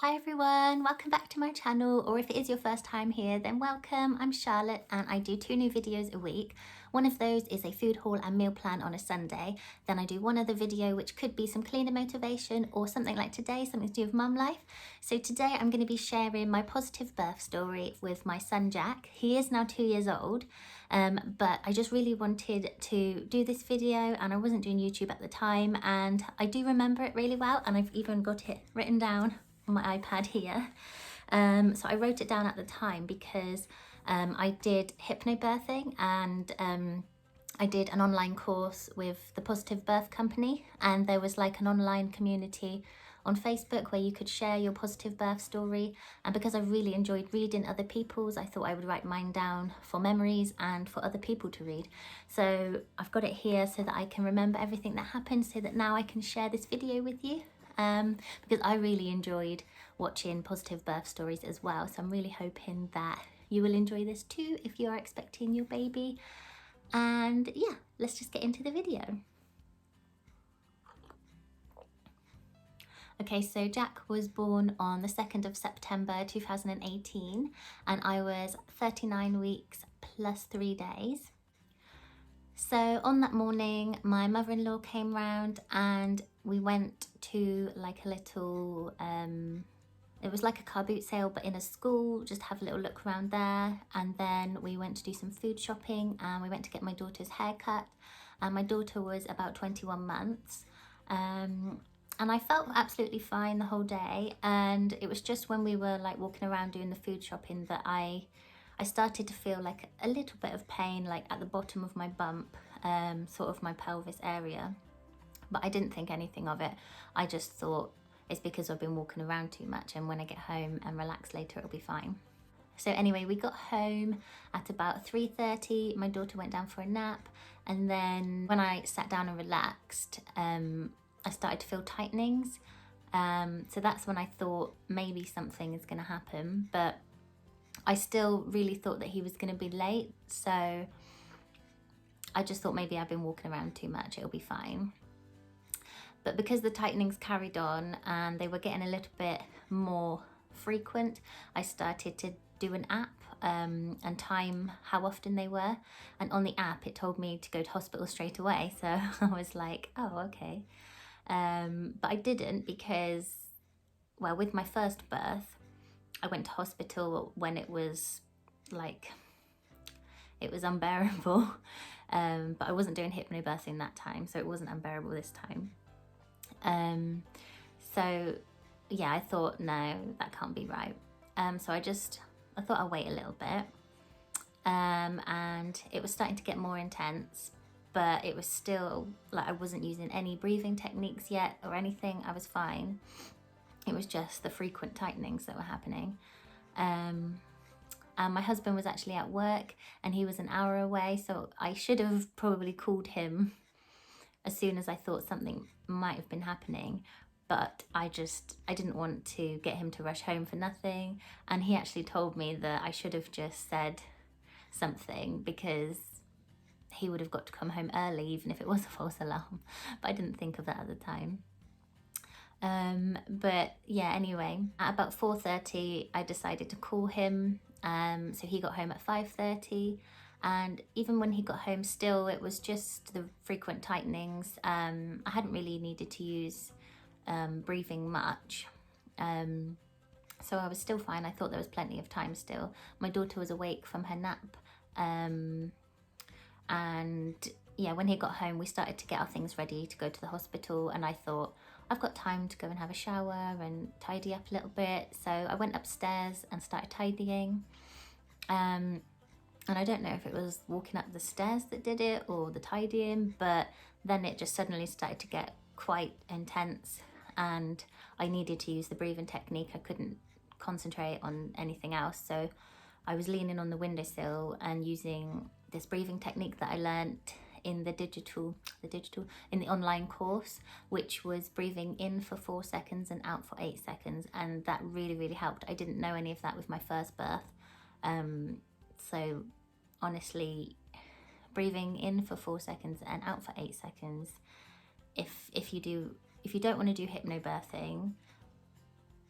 Hi everyone, welcome back to my channel, or if it is your first time here, then welcome. I'm Charlotte and I do 2 new videos a week. One of those is a food haul and meal plan on a Sunday. Then I do one other video which could be some cleaner motivation or something like today, something to do with mum life. So today I'm going to be sharing my positive birth story with my son Jack. He is now 2 years old, but I just really wanted to do this video and I wasn't doing YouTube at the time, and I do remember it really well, and I've even got it written down on my iPad here. So I wrote it down at the time because I did hypnobirthing, and I did an online course with the Positive Birth Company, and there was like an online community on Facebook where you could share your positive birth story. And because I really enjoyed reading other people's, I thought I would write mine down for memories and for other people to read. So I've got it here so that I can remember everything that happened, so that now I can share this video with you. Because I really enjoyed watching positive birth stories as well. So I'm really hoping that you will enjoy this too if you are expecting your baby. And yeah, let's just get into the video. Okay, so Jack was born on the 2nd of September 2018, and I was 39 weeks plus 3 days. So on that morning, my mother-in-law came round and we went to like a little, it was like a car boot sale, but in a school, just have a little look around there. And then we went to do some food shopping, and we went to get my daughter's haircut. And my daughter was about 21 months. And I felt absolutely fine the whole day. And it was just when we were like walking around doing the food shopping that I started to feel like a little bit of pain, like at the bottom of my bump, sort of my pelvis area. But I didn't think anything of it. I just thought it's because I've been walking around too much, and when I get home and relax later, it'll be fine. So anyway, we got home at about 3:30. My daughter went down for a nap, and then when I sat down and relaxed, I started to feel tightenings. So that's when I thought maybe something is going to happen, but I still really thought that he was going to be late. So I just thought maybe I've been walking around too much, it'll be fine. But because the tightenings carried on and they were getting a little bit more frequent, I started to do an app and time how often they were. And on the app, it told me to go to hospital straight away. So I was like, oh, okay. But I didn't because, well, with my first birth, I went to hospital when it was like, it was unbearable. But I wasn't doing hypnobirthing that time, so it wasn't unbearable this time. So yeah, I thought, no, that can't be right. So I thought I'll wait a little bit. And it was starting to get more intense, but it was still like I wasn't using any breathing techniques yet or anything. I was fine. It was just the frequent tightenings that were happening. And my husband was actually at work and he was an hour away, so I should have probably called him as soon as I thought something might have been happening. But I didn't want to get him to rush home for nothing. And he actually told me that I should have just said something, because he would have got to come home early even if it was a false alarm. But I didn't think of that at the time. But yeah, anyway, at about 4:30, I decided to call him. So he got home at 5:30. And even when he got home, still, it was just the frequent tightenings. I hadn't really needed to use breathing much. So I was still fine. I thought there was plenty of time still. My daughter was awake from her nap. And yeah, when he got home, we started to get our things ready to go to the hospital. And I thought, I've got time to go and have a shower and tidy up a little bit. So I went upstairs and started tidying. And I don't know if it was walking up the stairs that did it or the tidying, but then it just suddenly started to get quite intense and I needed to use the breathing technique. I couldn't concentrate on anything else. So I was leaning on the windowsill and using this breathing technique that I learnt in in the online course, which was breathing in for 4 seconds and out for 8 seconds. And that really, really helped. I didn't know any of that with my first birth. So honestly, breathing in for 4 seconds and out for 8 seconds, if you don't want to do hypnobirthing,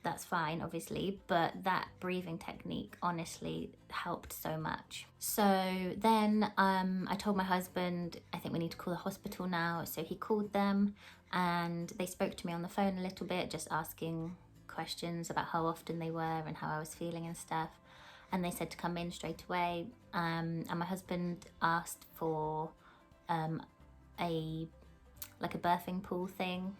that's fine, obviously, but that breathing technique honestly helped so much. So then I told my husband, I think we need to call the hospital now. So he called them and they spoke to me on the phone a little bit, just asking questions about how often they were and how I was feeling and stuff. And they said to come in straight away. And my husband asked for a birthing pool thing,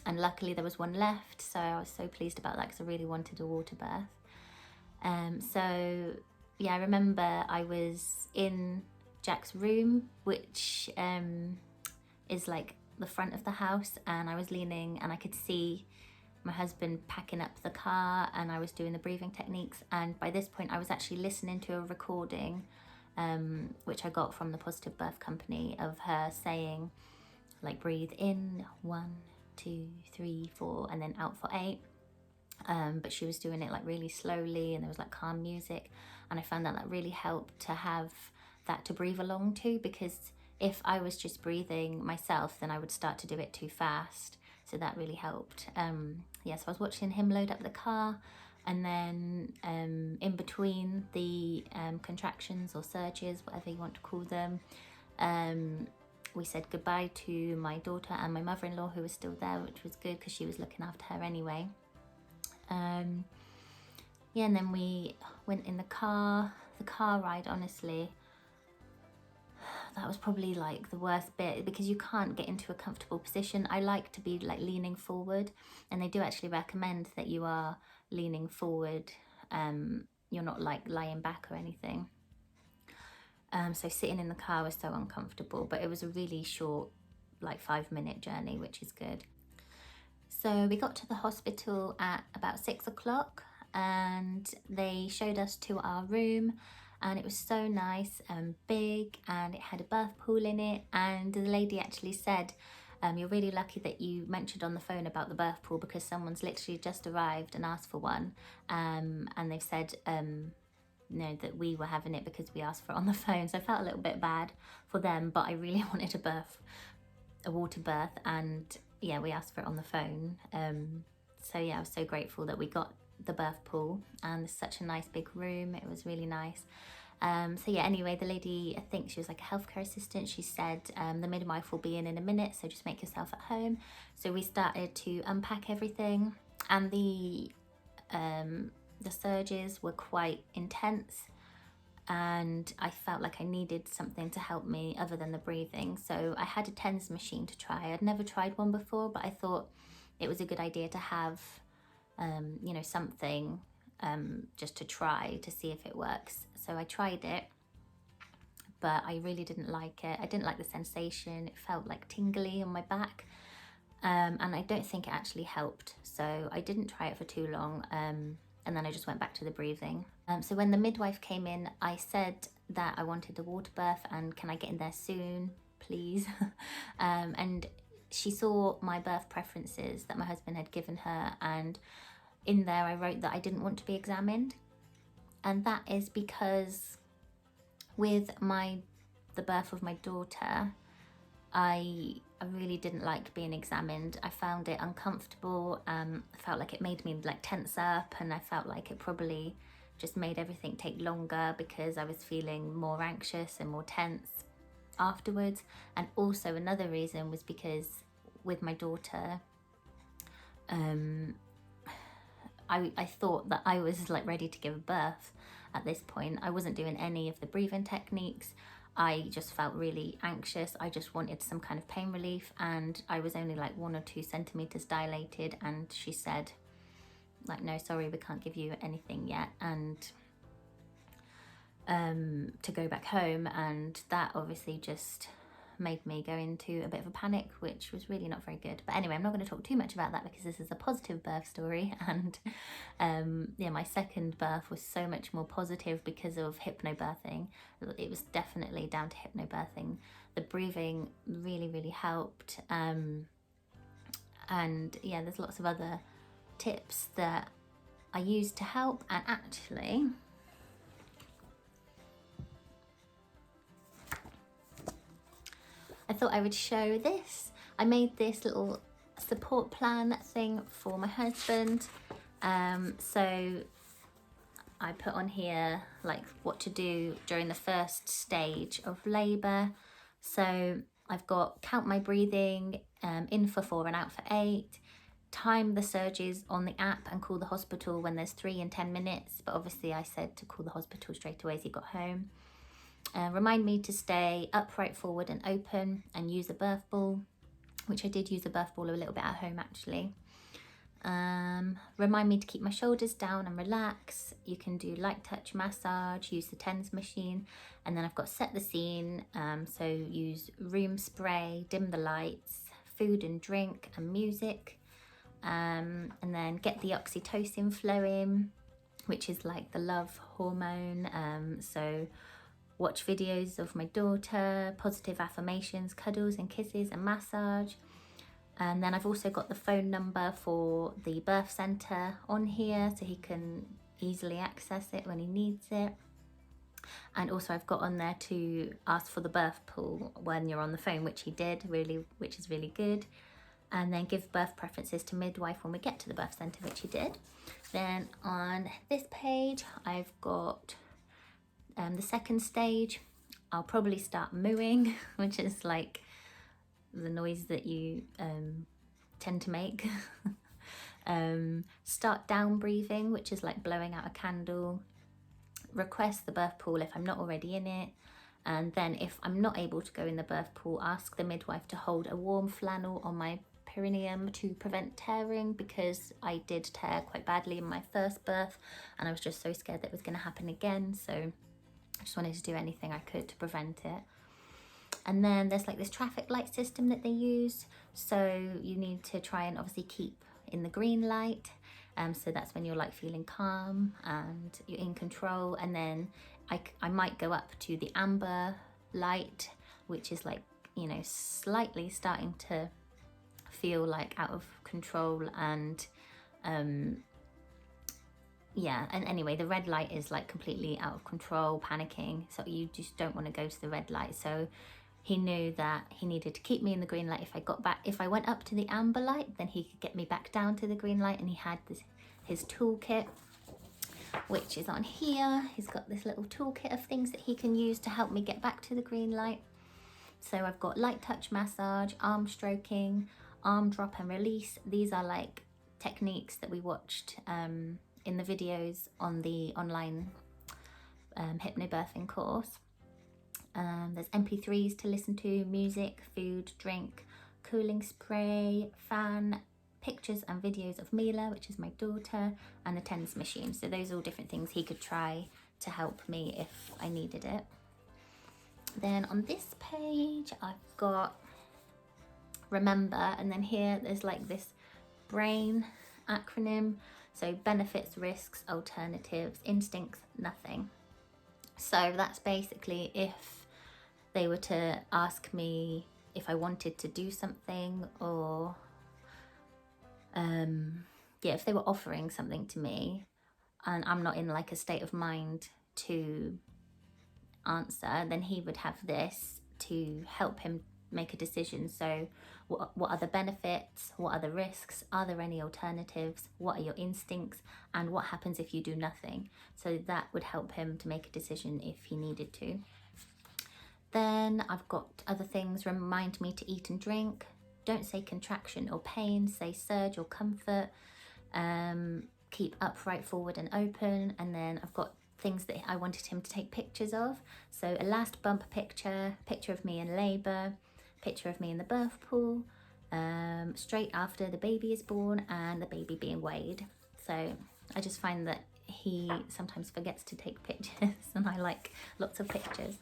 and luckily there was one left, so I was so pleased about that because I really wanted a water birth. So yeah, I remember I was in Jack's room, which is like the front of the house, and I was leaning and I could see my husband packing up the car and I was doing the breathing techniques. And by this point I was actually listening to a recording which I got from the Positive Birth Company of her saying, like, breathe in 1, 2, 3, 4, and then out for 8. But she was doing it like really slowly, and there was like calm music, and I found that really helped to have that to breathe along to, because if I was just breathing myself then I would start to do it too fast. So that really helped. Yeah, so I was watching him load up the car, and then in between the contractions or surges, whatever you want to call them, we said goodbye to my daughter and my mother-in-law, who was still there, which was good because she was looking after her anyway. Yeah, and then we went in the car. The car ride, honestly, that was probably like the worst bit, because you can't get into a comfortable position. I like to be like leaning forward, and they do actually recommend that you are leaning forward. You're not like lying back or anything. So sitting in the car was so uncomfortable, but it was a really short, like 5-minute journey, which is good. So we got to the hospital at about 6 o'clock, and they showed us to our room, and it was so nice and big, and it had a birth pool in it. And the lady actually said, you're really lucky that you mentioned on the phone about the birth pool, because someone's literally just arrived and asked for one, and they've said no, that we were having it because we asked for it on the phone. So I felt a little bit bad for them, but I really wanted a water birth, and yeah, we asked for it on the phone. So yeah, I was so grateful that we got the birth pool, and it's such a nice big room. It was really nice. So yeah, anyway, the lady, I think she was like a healthcare assistant, she said the midwife will be in a minute, so just make yourself at home. So we started to unpack everything, and the surges were quite intense, and I felt like I needed something to help me other than the breathing. So I had a TENS machine to try. I'd never tried one before, but I thought it was a good idea to have you know, something just to try to see if it works. So I tried it, but I really didn't like it. I didn't like the sensation. It felt like tingly on my back, and I don't think it actually helped. So I didn't try it for too long, and then I just went back to the breathing. So when the midwife came in, I said that I wanted a water birth, and can I get in there soon, please? And she saw my birth preferences that my husband had given her, and in there I wrote that I didn't want to be examined. And that is because with the birth of my daughter, I really didn't like being examined. I found it uncomfortable. I felt like it made me like tense up, and I felt like it probably just made everything take longer because I was feeling more anxious and more tense afterwards. And also another reason was because with my daughter, I thought that I was like ready to give birth at this point. I wasn't doing any of the breathing techniques. I just felt really anxious. I just wanted some kind of pain relief, and I was only like 1 or 2 centimeters dilated, and she said like, no, sorry, we can't give you anything yet, and to go back home. And that obviously just made me go into a bit of a panic, which was really not very good. But anyway, I'm not going to talk too much about that because this is a positive birth story, and yeah, my second birth was so much more positive because of hypnobirthing. It was definitely down to hypnobirthing. The breathing really, really helped, and yeah, there's lots of other tips that I used to help. And actually, I thought I would show this. I made this little support plan thing for my husband, So I put on here like what to do during the first stage of labour. So I've got count my breathing, in for 4 and out for 8, time the surges on the app and call the hospital when there's 3 and 10 minutes, but obviously I said to call the hospital straight away as he got home. Remind me to stay upright, forward and open, and use a birth ball, which I did use a birth ball a little bit at home actually. Remind me to keep my shoulders down and relax. You can do light touch massage, use the TENS machine, and then I've got set the scene, so use room spray, dim the lights, food and drink and music, and then get the oxytocin flowing, which is like the love hormone. So watch videos of my daughter, positive affirmations, cuddles and kisses and massage. And then I've also got the phone number for the birth centre on here so he can easily access it when he needs it. And also I've got on there to ask for the birth pool when you're on the phone, which he did, which is really good. And then give birth preferences to midwife when we get to the birth centre, which he did. Then on this page I've got the second stage. I'll probably start mooing, which is like the noise that you tend to make. Start down breathing, which is like blowing out a candle. Request the birth pool if I'm not already in it. And then if I'm not able to go in the birth pool, ask the midwife to hold a warm flannel on my perineum to prevent tearing, because I did tear quite badly in my first birth and I was just so scared that it was going to happen again. So I just wanted to do anything I could to prevent it. And then there's like this traffic light system that they use. So you need to try and obviously keep in the green light. So that's when you're like feeling calm and you're in control. And then I might go up to the amber light, which is like, you know, slightly starting to feel like out of control. And yeah, and anyway, the red light is like completely out of control, panicking. So you just don't want to go to the red light. So he knew that he needed to keep me in the green light. If I went up to the amber light, then he could get me back down to the green light. And he had his toolkit, which is on here. He's got this little toolkit of things that he can use to help me get back to the green light. So I've got light touch massage, arm stroking, arm drop and release. These are like techniques that we watched in the videos on the online hypnobirthing course. There's MP3s to listen to, music, food, drink, cooling spray, fan, pictures and videos of Mila, which is my daughter, and the TENS machine. So those are all different things he could try to help me if I needed it. Then on this page I've got remember, and then here there's like this brain acronym. So benefits, risks, alternatives, instincts, nothing. So that's basically if they were to ask me if I wanted to do something, or yeah, if they were offering something to me and I'm not in like a state of mind to answer, then he would have this to help him make a decision. So what are the benefits, what are the risks, are there any alternatives, what are your instincts, and what happens if you do nothing. So that would help him to make a decision if he needed to. Then I've got other things. Remind me to eat and drink. Don't say contraction or pain, say surge or comfort. Keep upright, forward and open. And then I've got things that I wanted him to take pictures of. So a last bump picture, picture of me in labour, picture of me in the birth pool, straight after the baby is born and the baby being weighed. So I just find that he sometimes forgets to take pictures and I like lots of pictures.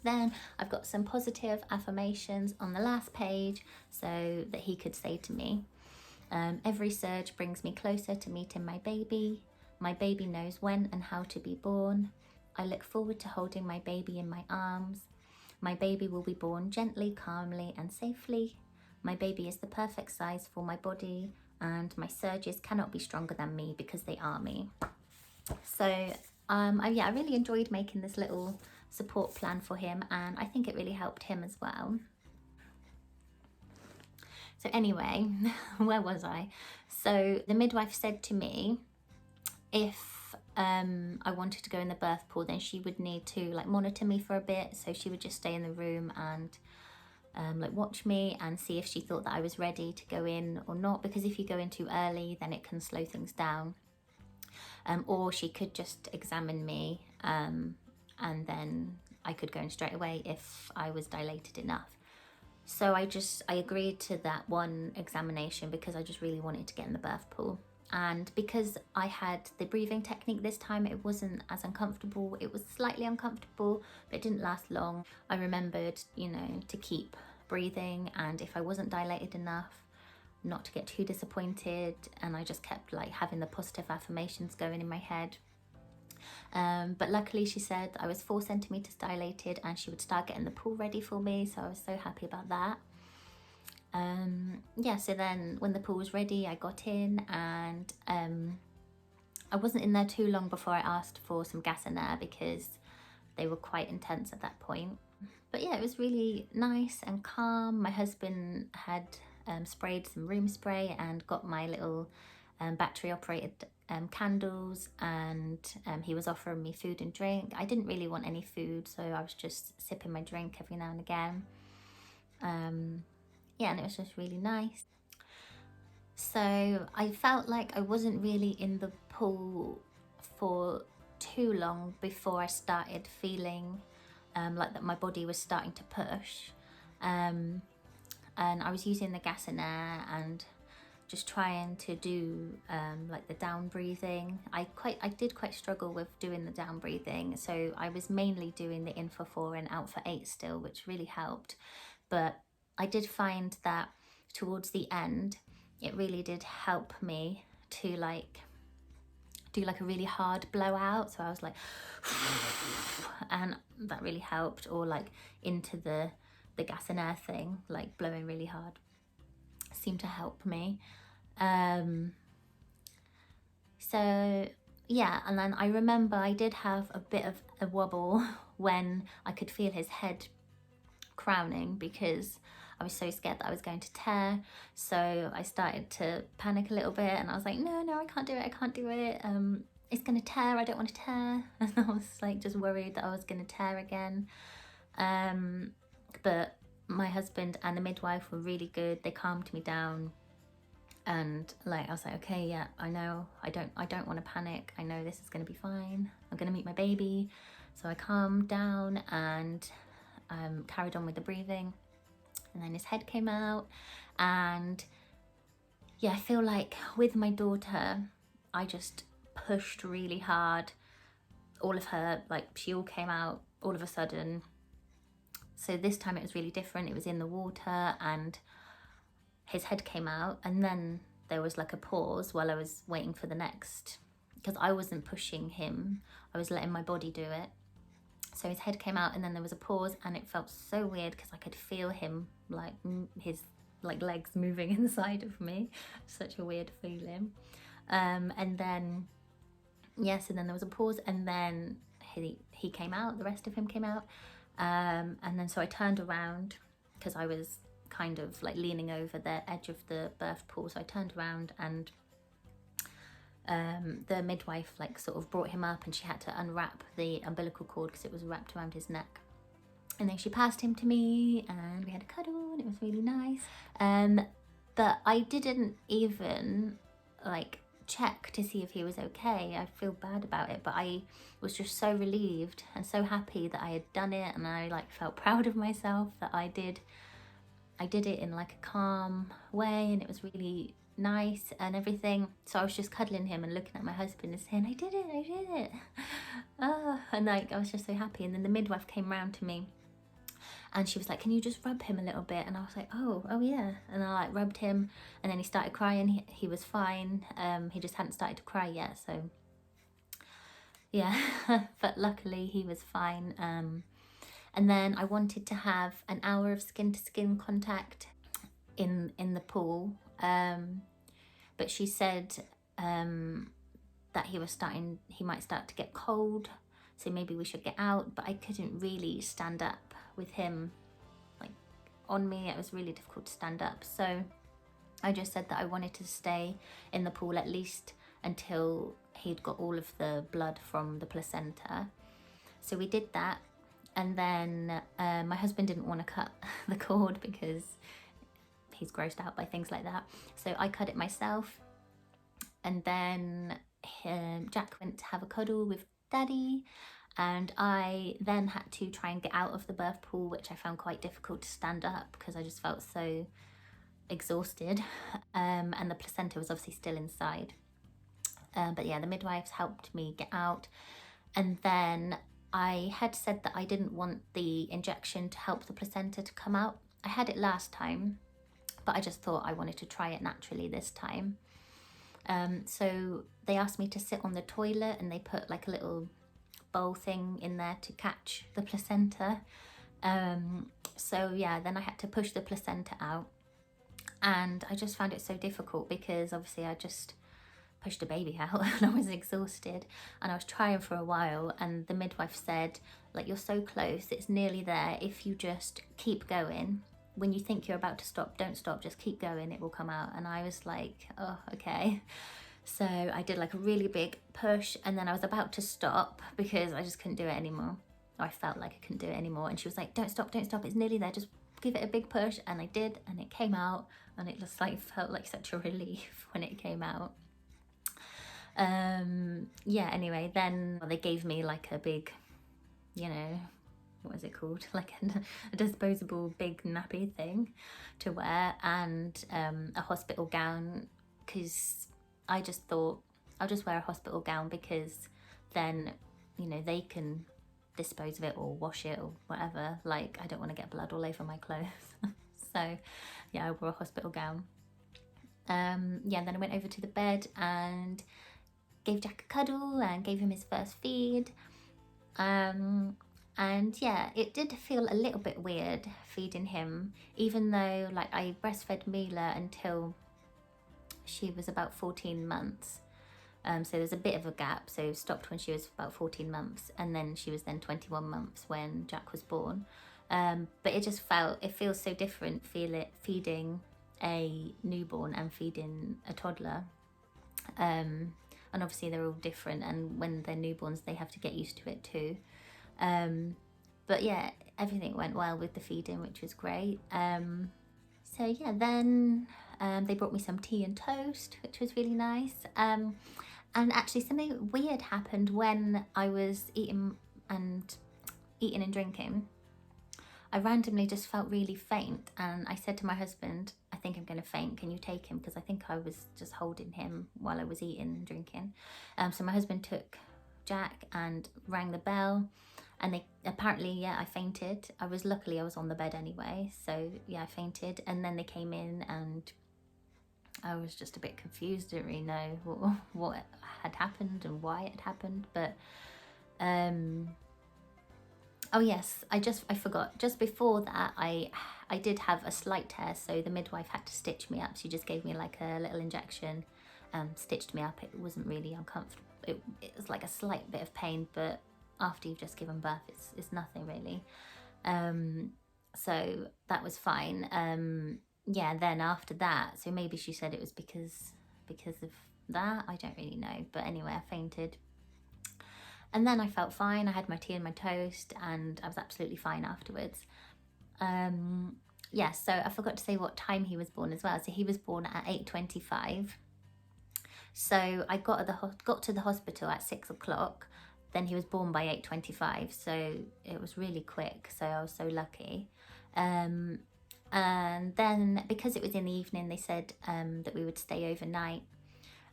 Then I've got some positive affirmations on the last page so that he could say to me, every surge brings me closer to meeting my baby. My baby knows when and how to be born. I look forward to holding my baby in my arms. My baby will be born gently, calmly and safely. My baby is the perfect size for my body and my surges cannot be stronger than me because they are me. So I really enjoyed making this little support plan for him, and I think it really helped him as well. So anyway, where was I? So the midwife said to me, if I wanted to go in the birth pool, then she would need to like monitor me for a bit. So she would just stay in the room and like watch me and see if she thought that I was ready to go in or not, because if you go in too early, then it can slow things down. Or she could just examine me and then I could go in straight away if I was dilated enough. So I agreed to that one examination because I just really wanted to get in the birth pool. And because I had the breathing technique this time, it wasn't as uncomfortable. It was slightly uncomfortable, but it didn't last long. I remembered, you know, to keep breathing, and if I wasn't dilated enough, not to get too disappointed. And I just kept like having the positive affirmations going in my head. But luckily she said I was 4 centimeters dilated and she would start getting the pool ready for me, so I was so happy about that. Yeah, so then when the pool was ready, I got in, and I wasn't in there too long before I asked for some gas and air because they were quite intense at that point. But yeah, it was really nice and calm. My husband had sprayed some room spray and got my little battery operated candles, and he was offering me food and drink. I didn't really want any food, so I was just sipping my drink every now and again. Yeah, and it was just really nice. So I felt like I wasn't really in the pool for too long before I started feeling like that my body was starting to push. And I was using the gas and air and just trying to do like the down breathing. I did quite struggle with doing the down breathing, so I was mainly doing the in for 4 and out for 8 still, which really helped. But I did find that towards the end, it really did help me to like do like a really hard blowout. So I was like, and that really helped. Or like into the gas and air thing, like blowing really hard, seemed to help me. So yeah, and then I remember I did have a bit of a wobble when I could feel his head crowning, because I was so scared that I was going to tear. So I started to panic a little bit, and I was like, no, I can't do it, it's gonna tear, I don't want to tear. And I was like just worried that I was gonna tear again. But my husband and the midwife were really good. They calmed me down, and like I was like, okay, yeah, I know, I don't want to panic. I know this is gonna be fine. I'm gonna meet my baby. So I calmed down and carried on with the breathing, and then his head came out. And yeah, I feel like with my daughter, I just pushed really hard. All of her, like, she all came out all of a sudden. So this time it was really different. It was in the water and his head came out, and then there was like a pause while I was waiting for the next, because I wasn't pushing him, I was letting my body do it. So his head came out, and then there was a pause, and it felt so weird because I could feel him, like his like legs moving inside of me. Such a weird feeling. And then yes, and then there was a pause, and then he came out, the rest of him came out. And then so I turned around because I was kind of like leaning over the edge of the birth pool. So I turned around, and the midwife like sort of brought him up, and she had to unwrap the umbilical cord because it was wrapped around his neck. And then she passed him to me, and we had a cuddle, and it was really nice. But I didn't even like check to see if he was okay. I feel bad about it, but I was just so relieved and so happy that I had done it, and I like felt proud of myself that I did it in like a calm way, and it was really nice and everything. So I was just cuddling him and looking at my husband and saying, I did it. And like I was just so happy. And then the midwife came round to me, and she was like, can you just rub him a little bit? And I was like, oh yeah. And I like rubbed him, and then he started crying. He was fine. He just hadn't started to cry yet, so yeah. But luckily he was fine. And then I wanted to have an hour of skin to skin contact in the pool. But she said that he might start to get cold, so maybe we should get out. But I couldn't really stand up with him like on me. It was really difficult to stand up. So I just said that I wanted to stay in the pool at least until he'd got all of the blood from the placenta. So we did that, and then my husband didn't want to cut the cord because he's grossed out by things like that. So I cut it myself, and then Jack went to have a cuddle with Daddy, and I then had to try and get out of the birth pool, which I found quite difficult to stand up because I just felt so exhausted, and the placenta was obviously still inside. But yeah, the midwives helped me get out, and then I had said that I didn't want the injection to help the placenta to come out. I had it last time, but I just thought I wanted to try it naturally this time. So they asked me to sit on the toilet, and they put like a little bowl thing in there to catch the placenta. So yeah, then I had to push the placenta out, and I just found it so difficult because obviously I just pushed a baby out and I was exhausted, and I was trying for a while, and the midwife said, like, you're so close, it's nearly there, if you just keep going, when you think you're about to stop, don't stop, just keep going, it will come out. And I was like, oh, okay. So I did like a really big push, and then I was about to stop because I just couldn't do it anymore. I felt like I couldn't do it anymore, and she was like, don't stop, it's nearly there, just give it a big push. And I did, and it came out, and it just like felt like such a relief when it came out. Yeah, anyway, then they gave me like a big, you know, what is it called, like a disposable big nappy thing to wear, and a hospital gown, because I just thought I'll just wear a hospital gown because then, you know, they can dispose of it or wash it or whatever. Like, I don't want to get blood all over my clothes. So yeah, I wore a hospital gown. Yeah, then I went over to the bed and gave Jack a cuddle and gave him his first feed. And yeah, it did feel a little bit weird feeding him, even though like I breastfed Mila until she was about 14 months. So there's a bit of a gap, so stopped when she was about 14 months, and then she was then 21 months when Jack was born. But it feels so different feeding a newborn and feeding a toddler. And obviously they're all different, and when they're newborns they have to get used to it too. But yeah, everything went well with the feeding, which was great. So yeah, then they brought me some tea and toast, which was really nice. And actually something weird happened when I was eating and drinking. I randomly just felt really faint, and I said to my husband, I think I'm going to faint, can you take him? Because I think I was just holding him while I was eating and drinking. So my husband took Jack and rang the bell, and they apparently, yeah, I fainted. Luckily I was on the bed anyway, so yeah, I fainted. And then they came in, and I was just a bit confused, didn't really know what had happened and why it had happened. But oh yes, I forgot. Just before that, I did have a slight tear, so the midwife had to stitch me up. She just gave me like a little injection, stitched me up. It wasn't really uncomfortable. It was like a slight bit of pain, but after you've just given birth, it's nothing really. So that was fine. Yeah, then after that, so maybe she said it was because of that. I don't really know, but anyway, I fainted. And then I felt fine. I had my tea and my toast, and I was absolutely fine afterwards. Yeah, so I forgot to say what time he was born as well. So he was born at 8:25. So I got to the hospital at 6 o'clock. Then he was born by 8:25. So it was really quick. So I was so lucky. And then because it was in the evening, they said that we would stay overnight.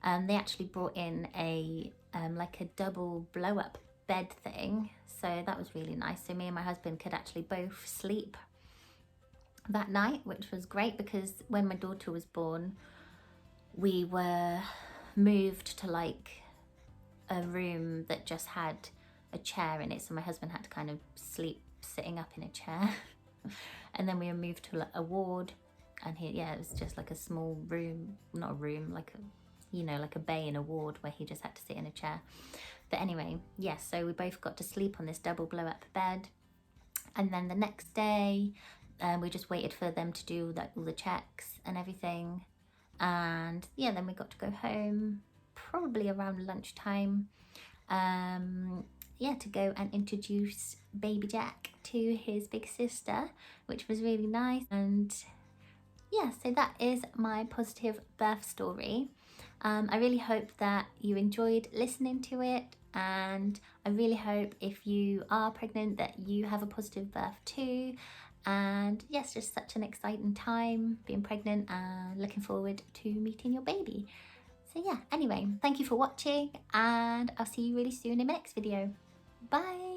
They actually brought in a like a double blow-up bed thing, so that was really nice. So me and my husband could actually both sleep that night, which was great, because when my daughter was born, we were moved to like a room that just had a chair in it, so my husband had to kind of sleep sitting up in a chair. And then we were moved to a ward, and it was just like a small room, not a room, like a, you know, like a bay in a ward where he just had to sit in a chair. But anyway, yes, so we both got to sleep on this double blow-up bed. And then the next day, we just waited for them to do all the checks and everything. And yeah, then we got to go home probably around lunchtime, yeah, to go and introduce baby Jack to his big sister, which was really nice. And yeah, so that is my positive birth story. I really hope that you enjoyed listening to it, and I really hope if you are pregnant that you have a positive birth too. And yes, just such an exciting time being pregnant and looking forward to meeting your baby. So yeah, anyway, thank you for watching, and I'll see you really soon in my next video. Bye!